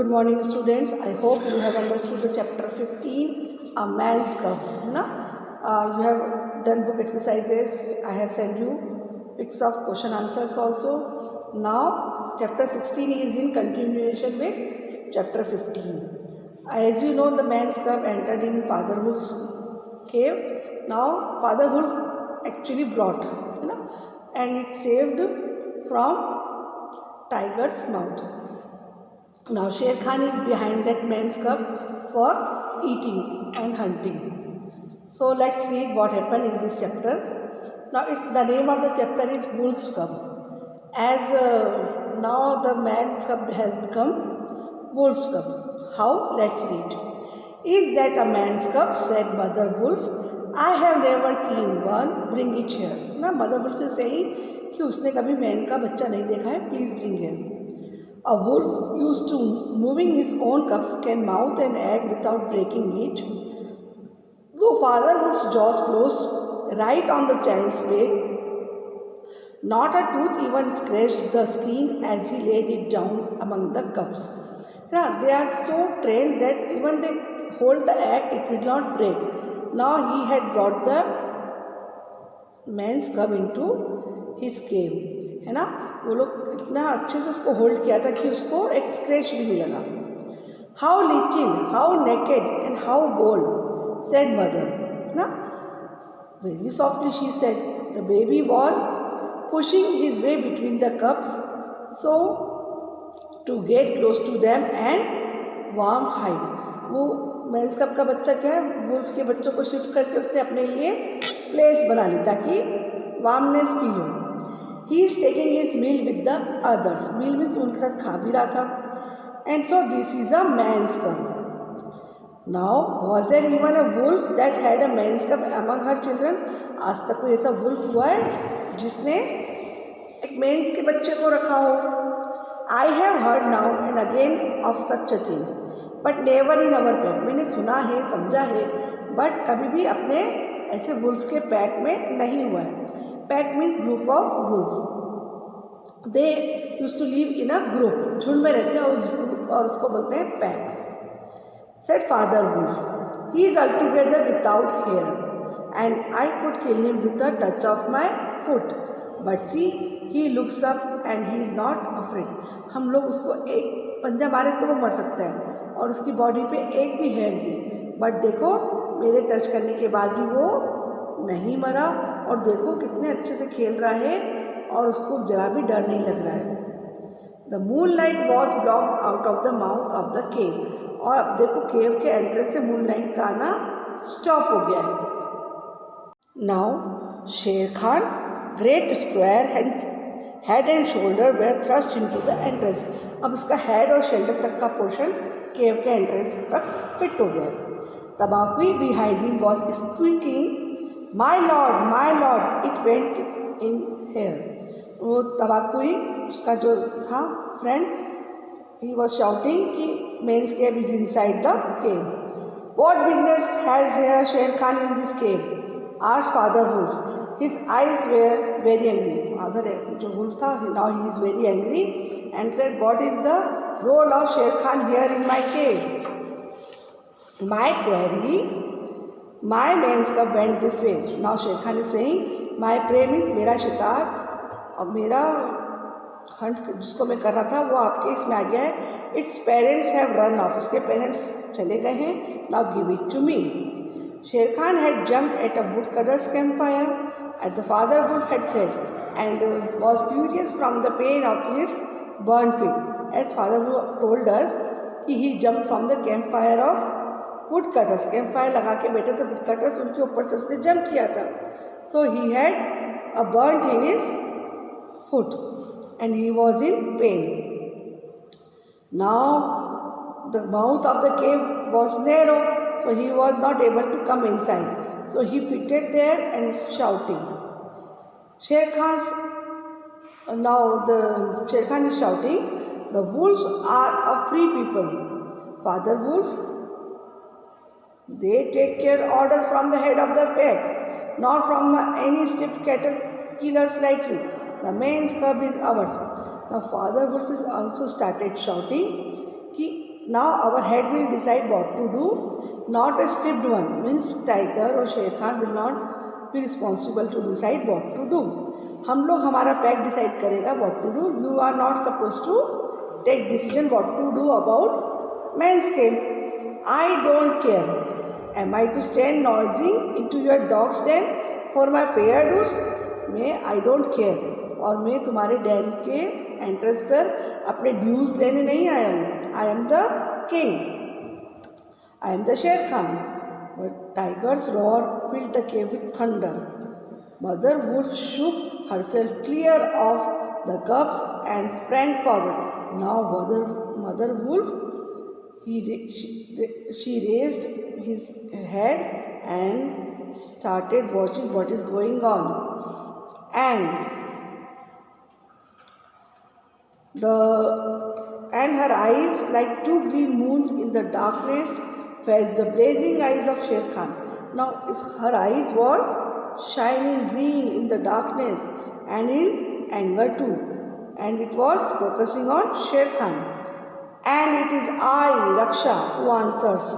Good morning students. I hope you have understood the chapter 15, A Man's Cub. You have done book exercises. I have sent you pics of question answers also. Now chapter 16 is in continuation with chapter 15. As you know, the man's cub entered in Father Wolf's cave. Now Father Wolf actually brought, and it saved from tiger's mouth. Now Sher Khan is behind that man's cub for eating and hunting. So let's read what happened in this chapter. Now the name of the chapter is Wolf's Cub. As now the man's cub has become Wolf's Cub. How? Let's read. Is that a man's cub? Said Mother Wolf. I have never seen one. Bring it here. Now Mother Wolf is saying कि उसने कभी man का बच्चा नहीं देखा है. Please bring here. A wolf used to moving his own cubs can mouth an egg without breaking it. Though Father Wolf's jaws closed right on the child's back, not a tooth even scratched the skin as he laid it down among the cubs. Now they are so trained that even they hold the egg, it will not break. Now he had brought the man's cub into his cave, है ना. वो लोग इतना अच्छे से उसको hold किया था कि उसको एक स्क्रैच भी नहीं लगा. How little, how naked and how bold, said mother. ना very softly she said. The baby was pushing his way between the cubs so to get close to them and warm hide. वो man's cub का बच्चा क्या है, wolf के बच्चों को shift करके उसने अपने लिए प्लेस बना ली ताकि वार्मनेस फील हो. He is taking his meal with the others. Meal means उनके साथ खा भी रहा था. And so this is a man's cub. Now was there even a wolf that had a man's cub among her children? आज तक कोई ऐसा wolf हुआ है जिसने एक मेंस के बच्चे को रखा हो? I have heard now and again of such a thing, but never in our pack. मैंने सुना है, समझा है, but कभी भी अपने ऐसे wolf के पैक में नहीं हुआ है. Pack means group of wolves. They used to live in a group. झुंड में रहते हैं और उसको बोलते हैं pack. Said Father Wolf. He is altogether without hair, and I could kill him with a touch of my foot. But see, he looks up and he is not afraid. हम लोग उसको एक पंजा मारे तो वो मर सकता है और उसकी बॉडी पे एक भी हेयर नहीं. बट देखो मेरे टच करने के बाद भी वो नहीं मरा और देखो कितने अच्छे से खेल रहा है और उसको जरा भी डर नहीं लग रहा है. The moon light was blocked out of the mouth of the केव. और अब देखो केव के एंट्रेंस से मून लाइट का आना स्टॉप हो गया है. Now Shere Khan great square head and shoulder were thrust into the entrance. अब उसका हेड और शोल्डर तक का पोर्शन केव के एंट्रेंस तक फिट हो गया. Tabaqui behind him was squeaking My lord, it went in here. वो तबाकुई उसका जो था फ्रेंड, he was shouting कि men's cave is inside the cave. What business has here Sher Khan in this cave? Asked Father Wolf. His eyes were very angry. Father जो wolf था, now he is very angry and said, what is the role of Sher Khan here in my cave? My query. My man's cub went this way. Now Sher Khan is saying, my prey means मेरा शिकार और मेरा Hunt जिसको मैं कर रहा था वो आपके इसमें आ गया है. Its parents have run off. उसके पेरेंट्स चले गए हैं. Now give it to me. Sher Khan had jumped at a woodcutter's campfire, as the father wolf had said, and was furious from the pain of his burned feet. As father wolf told us, he jumped from the campfire of would cutters. Camp fire लगा के बैठे थे would cutters, उनके ऊपर से उसने jump किया था. So he had a burnt in his foot and he was in pain. Now the mouth of the cave was narrow, so he was not able to come inside. So he fitted there and shouting. Sher Khan now the Sher Khan is shouting, the wolves are a free people. Father wolf, they take care orders from the head of the pack, not from any strict cattle killers like you. The man's cub is ours. Now Father Wolf is also started shouting कि Now our head will decide what to do. Not a stripped one, means tiger or Sher Khan will not be responsible to decide what to do. हम लोग हमारा pack decide करेगा what to do. You are not supposed to take decision what to do about man's cave. I don't care. Am I to stand nosing into your dog's den for my fair dues? मैं I don't care. और मैं तुम्हारे Dan के entrance पर अपने dues लेने नहीं आया हूँ. I am the king. I am the Sher Khan. The tigers roar filled the cave with thunder. Mother Wolf shook herself clear of the cubs and sprang forward. Now Mother Wolf, she raised his head and started watching what is going on. And her eyes, like two green moons in the darkness, faced the blazing eyes of Sher Khan. Now her eyes was shining green in the darkness and in anger too, and it was focusing on Sher Khan. And it is I, Raksha, who answers.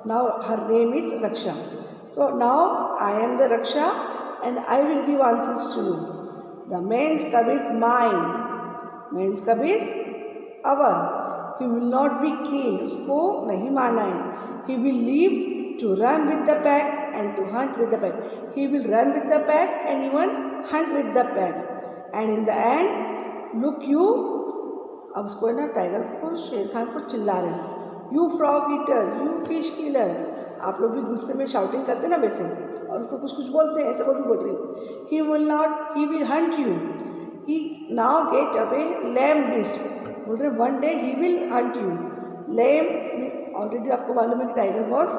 Now her name is Raksha. So now I am the Raksha and I will give answers to you. The man's cub is mine. Man's cub is our. He will not be killed. उसको नहीं मारना है. He will live to run with the pack and to hunt with the pack. He will run with the pack and even hunt with the pack. And in the end, look you. अब उसको ना tiger को शेर खान को चिल्ला रहे हैं. You frog eater, you fish killer. आप लोग भी गुस्से में शाउटिंग करते ना वैसे, और उसको कुछ कुछ बोलते हैं, ऐसे वो भी बोल रही है. He will not, he will hunt you. He now get away, lame beast. बोल रहे one day he will hunt you. Lame, already आपको मालूम है कि tiger was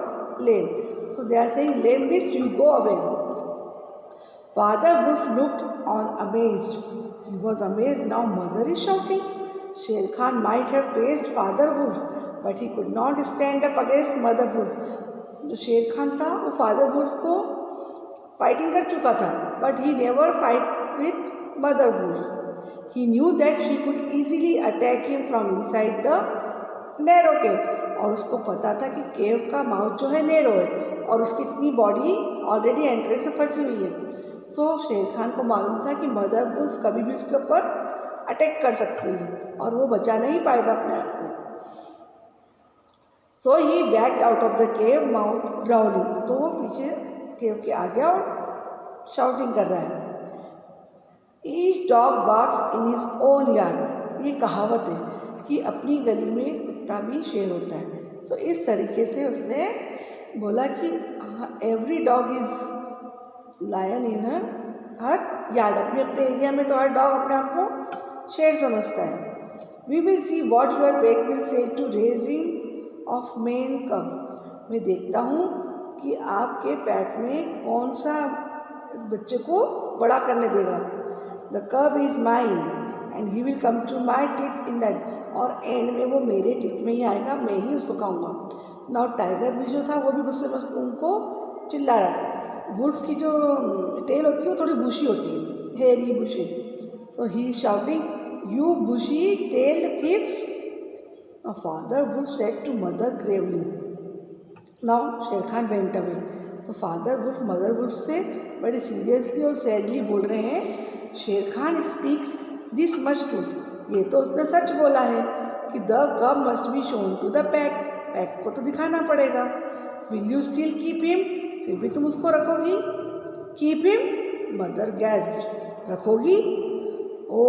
lame. So they are saying lame beast, you go away. Father Wolf looked on amazed. He was amazed. Now mother is shouting. Sher Khan might have faced Father Wolf, but he could not stand up against Mother Wolf. जो शेर खान था वो father wolf को fighting कर चुका था, but he never fight with mother wolf. He knew that she could easily attack him from inside the narrow cave. और उसको पता था कि केव का माउथ जो है नैरो है और उसकी इतनी बॉडी ऑलरेडी एंट्रेंस में फंसी हुई है. सो शेर खान को मालूम था कि मदर वुल्फ कभी भी उसके ऊपर अटैक कर सकती है और वो बचा नहीं पाएगा अपने आप को. So he backed out of the cave mouth growling. तो वो पीछे केव के आ गया और शाउटिंग कर रहा है. Each dog barks in his own yard. ये कहावत है कि अपनी गली में कुत्ता भी शेर होता है. सो इस तरीके से उसने बोला कि every dog is lion in her yard. अपने अपने एरिया में तो हर डॉग अपने आप को शेर समझता है. We will see what your pack will say to raising of man cub. मैं देखता हूँ कि आपके पैक में कौन सा इस बच्चे को बड़ा करने देगा. The cub is mine and he will come to my teeth in that. और एंड में वो मेरे टीथ में ही आएगा, मैं ही उसको खाऊंगा. नाउ टाइगर भी जो था वो भी गुस्से में उनको चिल्ला रहा है. वुल्फ की जो टेल होती है वो थोड़ी बुशी होती है, हेयरी बुशी. तो he is shouting you bushy tailed thieves. Now Father Wolf said to Mother gravely. Now Sher Khan went away. तो Father Wolf Mother Wolf से बड़े सीरियसली और सैडली बोल रहे हैं, Sher Khan speaks this much truth. ये तो उसने सच बोला है कि the cub must be shown to the pack. Pack को तो दिखाना पड़ेगा. Will you still keep him. फिर भी तुम उसको रखोगी. Keep him. Mother gasped. रखोगी. Oh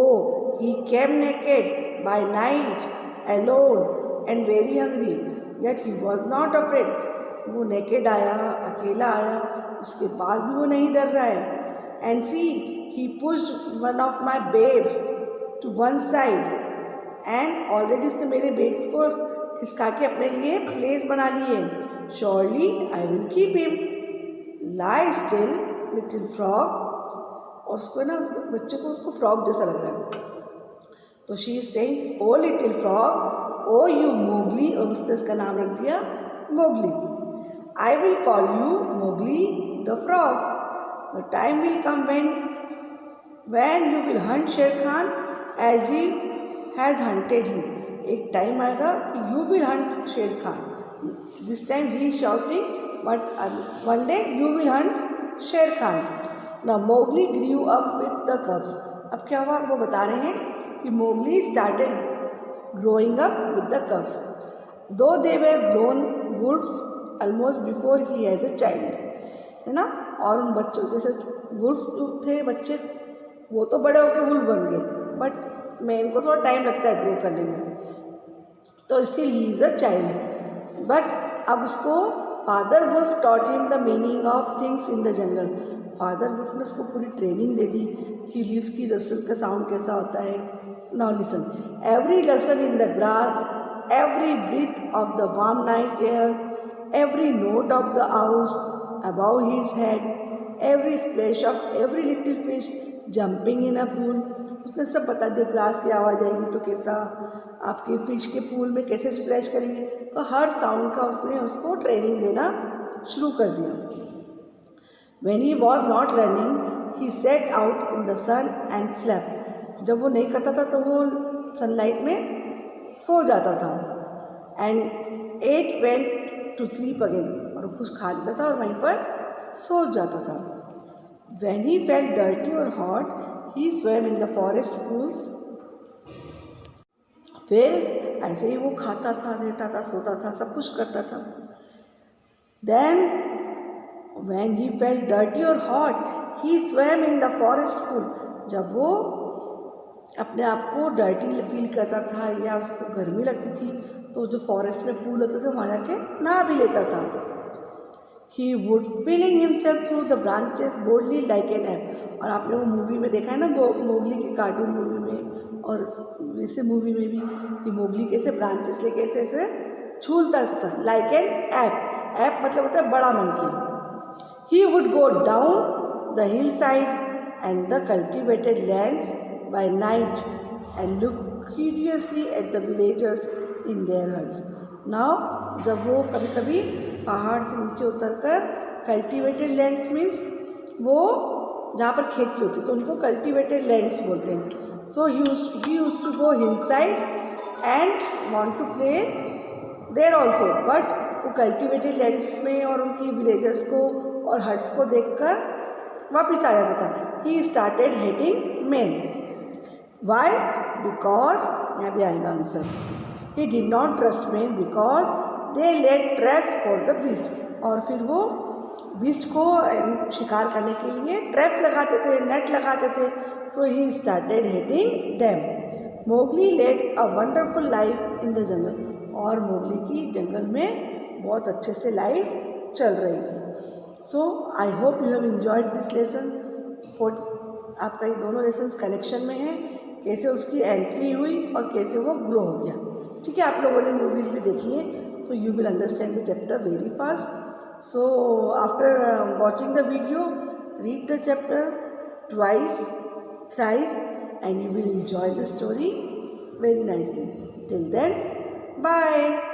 he came naked by night alone and very hungry, yet he was not afraid. वो नेकेड आया, अकेला आया, उसके बाद भी वो नहीं डर रहा है. And see, he pushed one of my babes to one side, and already उसने मेरे बेब्स को खिसका के अपने लिए प्लेस बना ली है. Surely I will keep him. Lie still, little frog. और उसको ना बच्चे को उसको फ्रॉग जैसा लग रहा है. तो she is saying oh little frog, oh you Mowgli. और उसने इसका नाम रख दिया Mowgli. I will call you Mowgli the frog. The time will come when you will hunt Sher Khan as he has hunted you. एक टाइम आएगा कि you will hunt Sher Khan. This time he is shouting, but one day you will hunt Sher Khan. Now Mowgli grew up with the कब्स. अब क्या हुआ, वो बता रहे हैं कि Mowgli started growing up with the cubs, though they were grown wolfs almost before he as a child. है ना. और उन बच्चों जैसे वुल्फ जो थे बच्चे, वो तो बड़े होकर वुल्फ बन गए, बट मैन को थोड़ा टाइम लगता है ग्रो करने में, तो still he is a child. But अब उसको Father Wolf taught him the meaning of things in the jungle. Father Wolf ने उसको पूरी ट्रेनिंग दे दी कि लीव्स की रसल का साउंड कैसा होता है. Now listen, every rustle in the grass, every breath of the warm night air, every note of the owls above his head, every splash of every little fish jumping in a pool. उसने सब बता दिया, grass की आवाज़ आएगी तो कैसा, आपके फिश के पूल में कैसे स्प्लैश करेंगे. तो हर साउंड का उसने उसको ट्रेनिंग देना शुरू कर दिया. When he was not learning, he sat out in the sun and slept. जब वो नहीं करता था तो वो सनलाइट में सो जाता था. And ate went to sleep again, और कुछ खा लेता था और वहीं पर सो जाता था. When he felt dirty or hot, he swam in the forest pools. फिर ऐसे ही वो खाता था, रहता था, सोता था, सब कुछ करता था. Then when he felt dirty or hot, he swam in the forest pool. जब वो अपने आप को डर्टी फील करता था या उसको गर्मी लगती थी तो जो फॉरेस्ट में पूल होते थे वहाँ जाके नहा भी लेता था. He would feeling himself through the branches boldly like an ant. और आपने वो मूवी में देखा है ना, मोगली की कार्टून मूवी में और वैसे मूवी में भी, कि मोगली कैसे ब्रांचेस लेके ऐसे ऐसे झूलता था लाइक एन ऐप. ऐप मतलब होता है बड़ा monkey. He would go down the hillside and the cultivated lands by night and look curiously at the villagers in their huts. Now जब वो कभी कभी पहाड़ से नीचे उतरकर कल्टिवेटेड लैंड्स मीन्स वो जहाँ पर खेती होती तो उनको कल्टिवेटेड लैंड्स बोलते हैं. So he used to go hill side and want to play there also. But वो कल्टिवेटेड लैंड्स में और उनकी विलेजर्स को और हट्स को देखकर वापस आ जाता था. He started hating men. Why? Because, यहाँ भी आएगा answer. He did not trust men because they laid traps for the beast. और फिर वो बीस्ट को शिकार करने के लिए ट्रैप्स लगाते थे, नेट लगाते थे. So he started hating them. Mowgli led a wonderful life in the jungle. और मोगली की जंगल में बहुत अच्छे से लाइफ चल रही थी. So I hope you have enjoyed this lesson. आपका ये दोनों लेसन्स कनेक्शन में हैं, कैसे उसकी एंट्री हुई और कैसे वो ग्रो हो गया. ठीक है, आप लोगों ने मूवीज़ भी देखी हैं, so you will understand the chapter very fast. So after watching the video, read the chapter twice, thrice, and you will enjoy the story very nicely. Till then, bye.